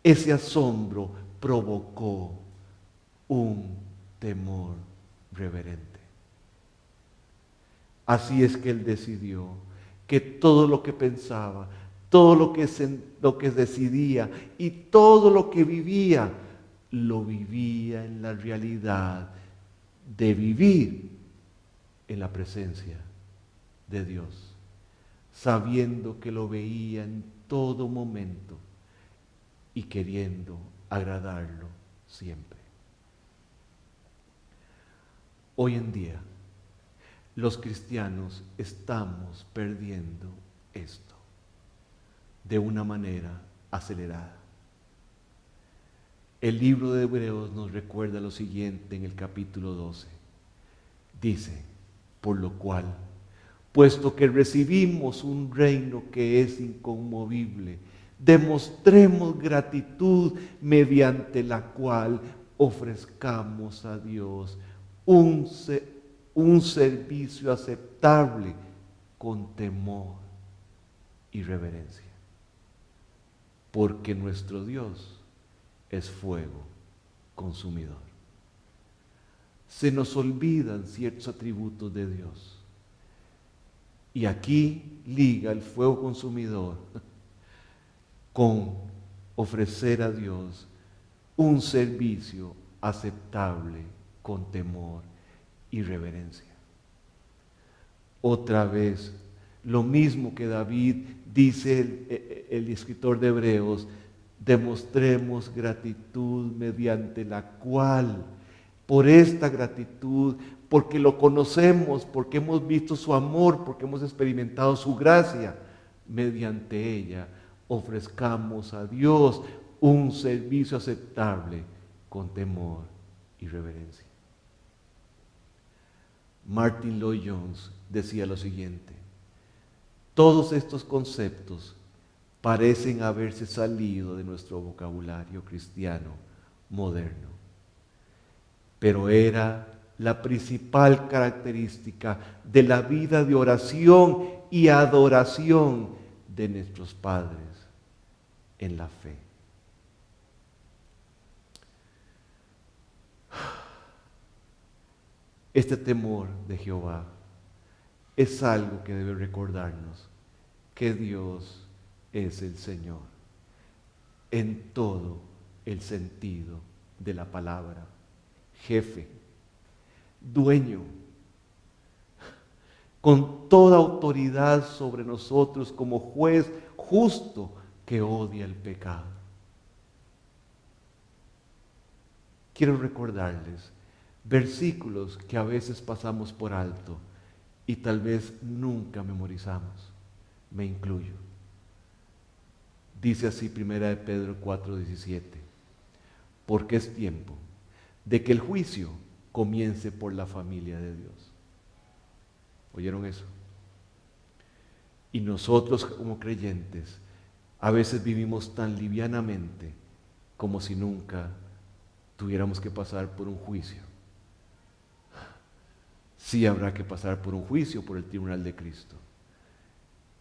ese asombro provocó un temor reverente. Así es que él decidió que todo lo que pensaba, todo lo que decidía y todo lo que vivía, lo vivía en la realidad de vivir en la presencia de Dios, sabiendo que lo veía en todo momento y queriendo agradarlo siempre. Hoy en día, los cristianos estamos perdiendo esto de una manera acelerada. El libro de Hebreos nos recuerda lo siguiente en el capítulo 12. Dice: por lo cual, puesto que recibimos un reino que es inconmovible, demostremos gratitud mediante la cual ofrezcamos a Dios un un servicio aceptable con temor y reverencia. Porque nuestro Dios es fuego consumidor. Se nos olvidan ciertos atributos de Dios. Y aquí liga el fuego consumidor con ofrecer a Dios un servicio aceptable con temor y reverencia. Otra vez, lo mismo que David dice el escritor de Hebreos, demostremos gratitud mediante la cual, por esta gratitud, porque lo conocemos, porque hemos visto su amor, porque hemos experimentado su gracia, mediante ella ofrezcamos a Dios un servicio aceptable con temor y reverencia. Martin Lloyd-Jones decía lo siguiente: todos estos conceptos parecen haberse salido de nuestro vocabulario cristiano moderno, pero era la principal característica de la vida de oración y adoración de nuestros padres en la fe. Este temor de Jehová es algo que debe recordarnos que Dios es el Señor en todo el sentido de la palabra. Jefe, dueño, con toda autoridad sobre nosotros como juez justo que odia el pecado. Quiero recordarles versículos que a veces pasamos por alto y tal vez nunca memorizamos. Me incluyo. Dice así 1 de Pedro 4:17, porque es tiempo de que el juicio comience por la familia de Dios. ¿Oyeron eso? Y nosotros como creyentes a veces vivimos tan livianamente como si nunca tuviéramos que pasar por un juicio. Sí habrá que pasar por un juicio por el tribunal de Cristo.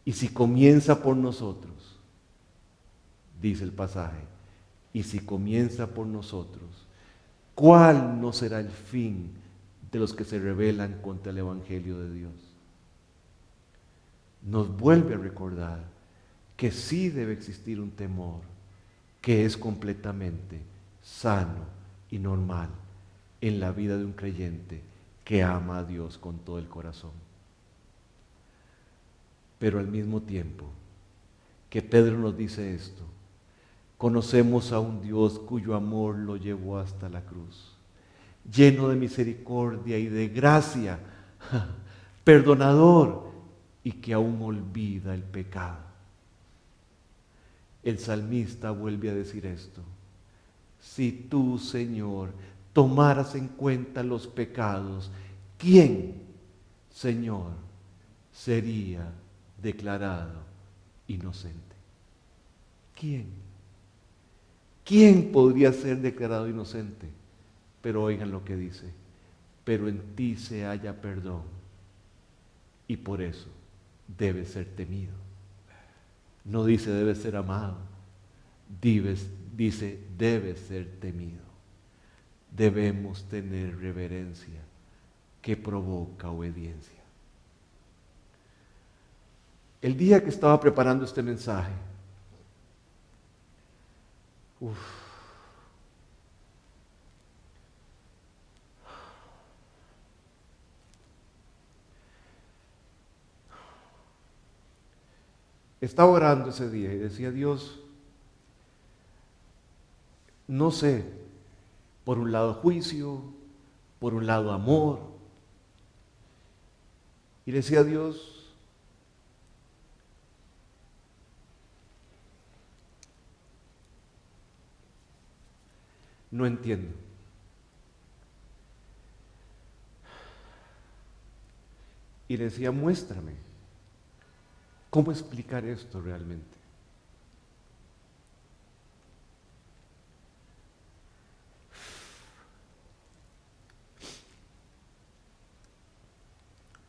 Y si comienza por nosotros, dice el pasaje, y si comienza por nosotros, ¿cuál no será el fin de los que se rebelan contra el Evangelio de Dios? Nos vuelve a recordar que sí debe existir un temor que es completamente sano y normal en la vida de un creyente que ama a Dios con todo el corazón. Pero al mismo tiempo que Pedro nos dice esto, conocemos a un Dios cuyo amor lo llevó hasta la cruz, lleno de misericordia y de gracia, perdonador y que aún olvida el pecado. El salmista vuelve a decir esto: si tú, Señor, tomaras en cuenta los pecados, ¿quién, Señor, sería declarado inocente? ¿Quién? ¿Quién podría ser declarado inocente? Pero oigan lo que dice: pero en ti se halla perdón y por eso debe ser temido. No dice debe ser amado, dice debe ser temido. Debemos tener reverencia que provoca obediencia. El día que estaba preparando este mensaje, estaba orando ese día y decía: Dios, no sé, por un lado juicio, por un lado amor. Y le decía a Dios, no entiendo. Y le decía, muéstrame, ¿cómo explicar esto realmente?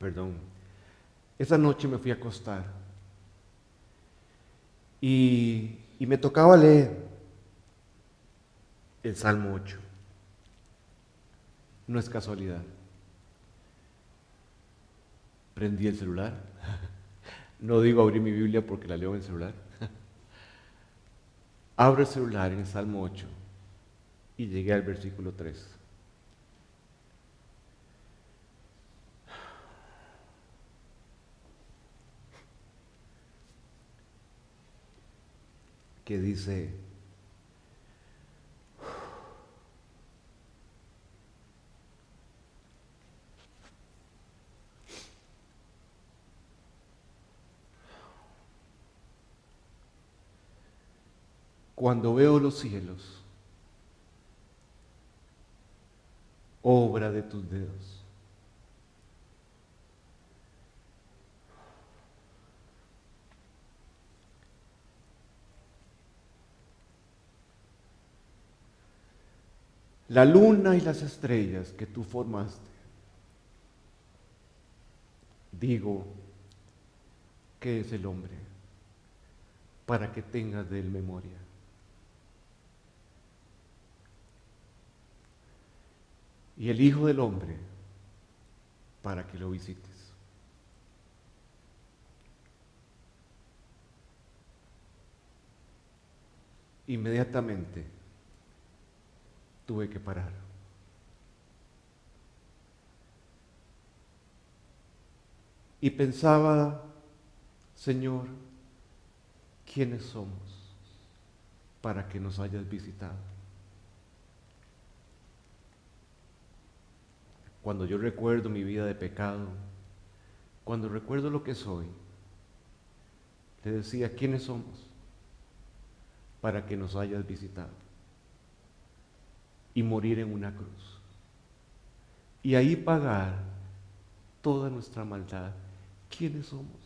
perdón, esa noche me fui a acostar y me tocaba leer el Salmo 8. No es casualidad. Prendí el celular. No digo abrir mi Biblia porque la leo en el celular. Abro el celular en el Salmo 8 y llegué al versículo 3. Que dice: cuando veo los cielos, obra de tus dedos, la luna y las estrellas que tú formaste, digo, ¿qué es el hombre para que tengas de él memoria? Y el Hijo del Hombre para que lo visites. Inmediatamente tuve que parar. Y pensaba, Señor, ¿quiénes somos para que nos hayas visitado? Cuando yo recuerdo mi vida de pecado, cuando recuerdo lo que soy, le decía, ¿quiénes somos para que nos hayas visitado? Y morir en una cruz. Y ahí pagar toda nuestra maldad. ¿Quiénes somos?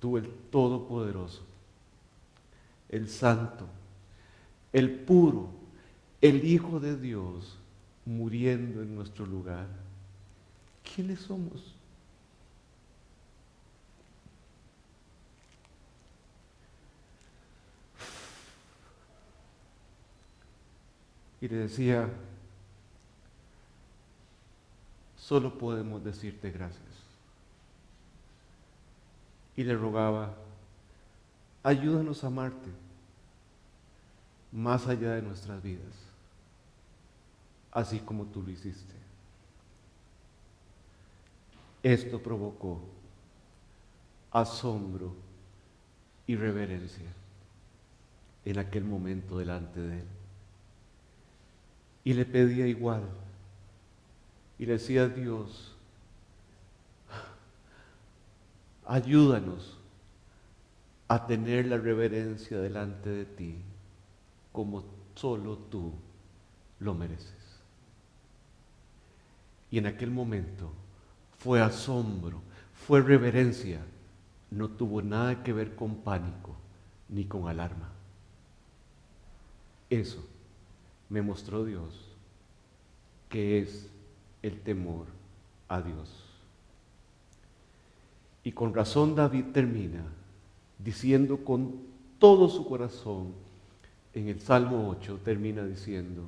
Tú, el Todopoderoso, el Santo, el Puro, el Hijo de Dios, muriendo en nuestro lugar. ¿Quiénes somos? Y le decía, solo podemos decirte gracias. Y le rogaba, ayúdanos a amarte más allá de nuestras vidas, así como tú lo hiciste. Esto provocó asombro y reverencia en aquel momento delante de él. Y le pedía igual, y le decía a Dios, ayúdanos a tener la reverencia delante de ti como solo tú lo mereces. Y en aquel momento fue asombro, fue reverencia, no tuvo nada que ver con pánico ni con alarma. Eso me mostró Dios, que es el temor a Dios. Y con razón David termina diciendo con todo su corazón, en el Salmo 8 termina diciendo,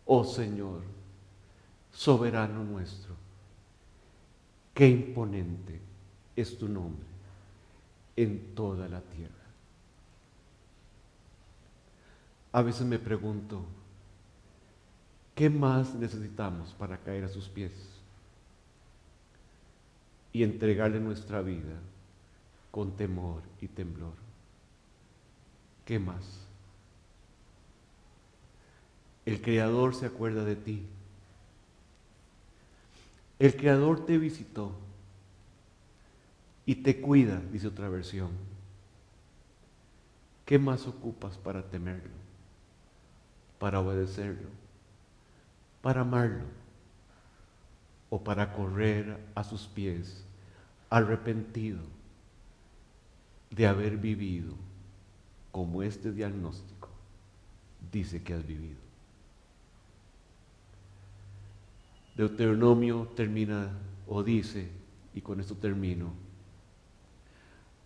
oh Señor, soberano nuestro, qué imponente es tu nombre en toda la tierra. A veces me pregunto, ¿qué más necesitamos para caer a sus pies y entregarle nuestra vida con temor y temblor? ¿Qué más? El Creador se acuerda de ti. El Creador te visitó y te cuida, dice otra versión. ¿Qué más ocupas para temerlo, para obedecerlo, para amarlo o para correr a sus pies arrepentido de haber vivido como este diagnóstico dice que has vivido? Deuteronomio termina o dice, y con esto termino: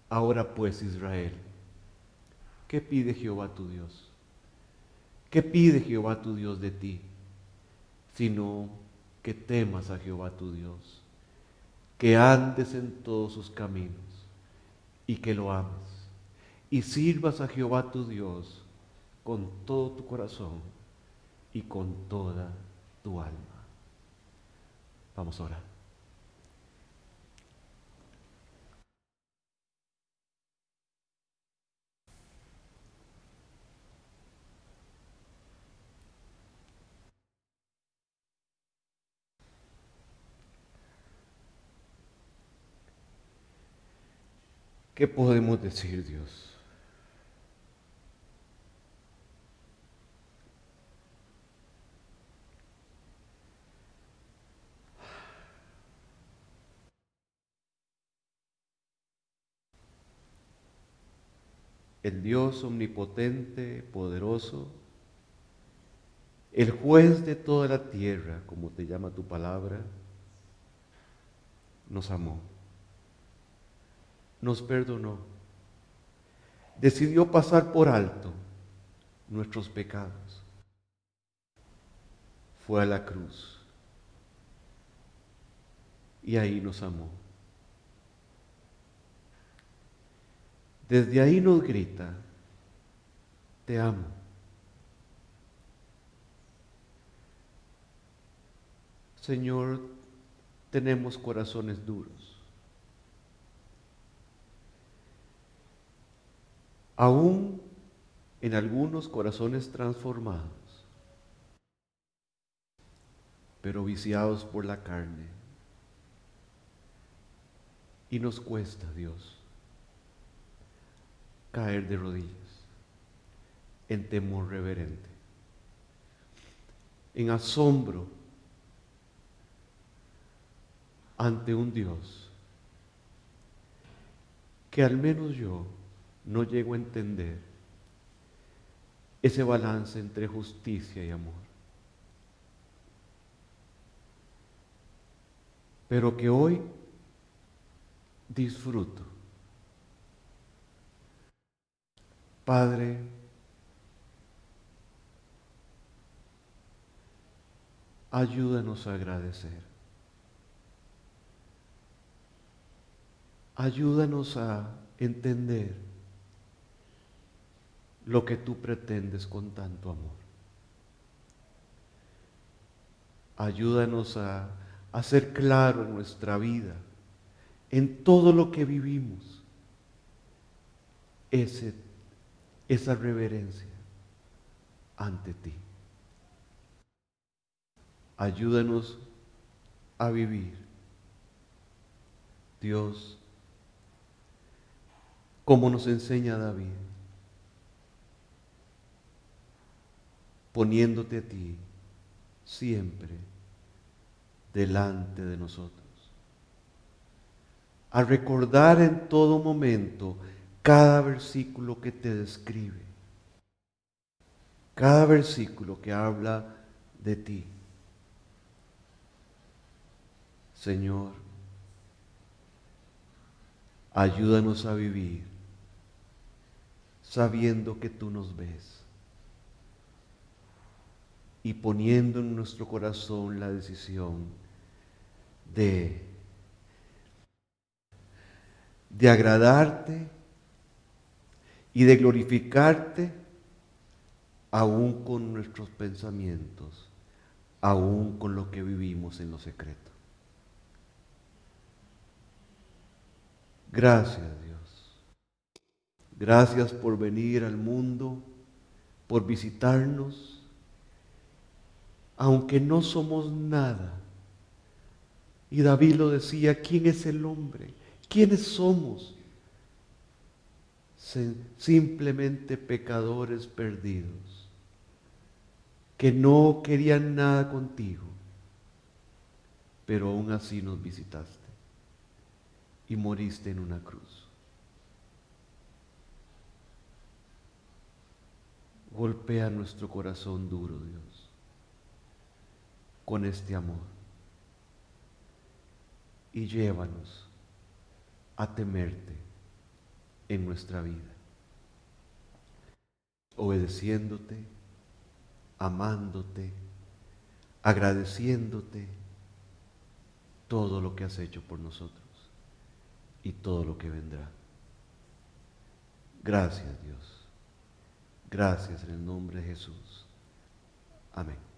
ahora pues, Israel, ¿qué pide Jehová tu Dios? ¿Qué pide Jehová tu Dios de ti? Sino que temas a Jehová tu Dios, que andes en todos sus caminos y que lo ames, y sirvas a Jehová tu Dios con todo tu corazón y con toda tu alma. Vamos a orar. ¿Qué podemos decir, Dios? El Dios omnipotente, poderoso, el juez de toda la tierra, como te llama tu palabra, nos amó, nos perdonó, decidió pasar por alto nuestros pecados, fue a la cruz y ahí nos amó. Desde ahí nos grita: te amo. Señor, tenemos corazones duros. Aún en algunos corazones transformados, pero viciados por la carne. Y nos cuesta, Dios, caer de rodillas en temor reverente, en asombro ante un Dios que al menos yo no llego a entender ese balance entre justicia y amor. Pero que hoy disfruto. Padre, ayúdanos a agradecer. Ayúdanos a entender lo que tú pretendes con tanto amor. Ayúdanos a hacer claro en nuestra vida, en todo lo que vivimos, esa reverencia ante ti. Ayúdanos a vivir, Dios, como nos enseña David, poniéndote a ti siempre delante de nosotros. A recordar en todo momento cada versículo que te describe, cada versículo que habla de ti. Señor, ayúdanos a vivir sabiendo que tú nos ves y poniendo en nuestro corazón la decisión de agradarte y de glorificarte aún con nuestros pensamientos, aún con lo que vivimos en lo secreto. Gracias, Dios. Gracias por venir al mundo, por visitarnos, aunque no somos nada. Y David lo decía: ¿quién es el hombre? ¿Quiénes somos? Simplemente pecadores perdidos, que no querían nada contigo, pero aún así nos visitaste y moriste en una cruz. Golpea nuestro corazón duro, Dios, con este amor. y llévanos a temerte en nuestra vida, obedeciéndote, amándote, agradeciéndote todo lo que has hecho por nosotros y todo lo que vendrá. Gracias, Dios. Gracias en el nombre de Jesús. Amén.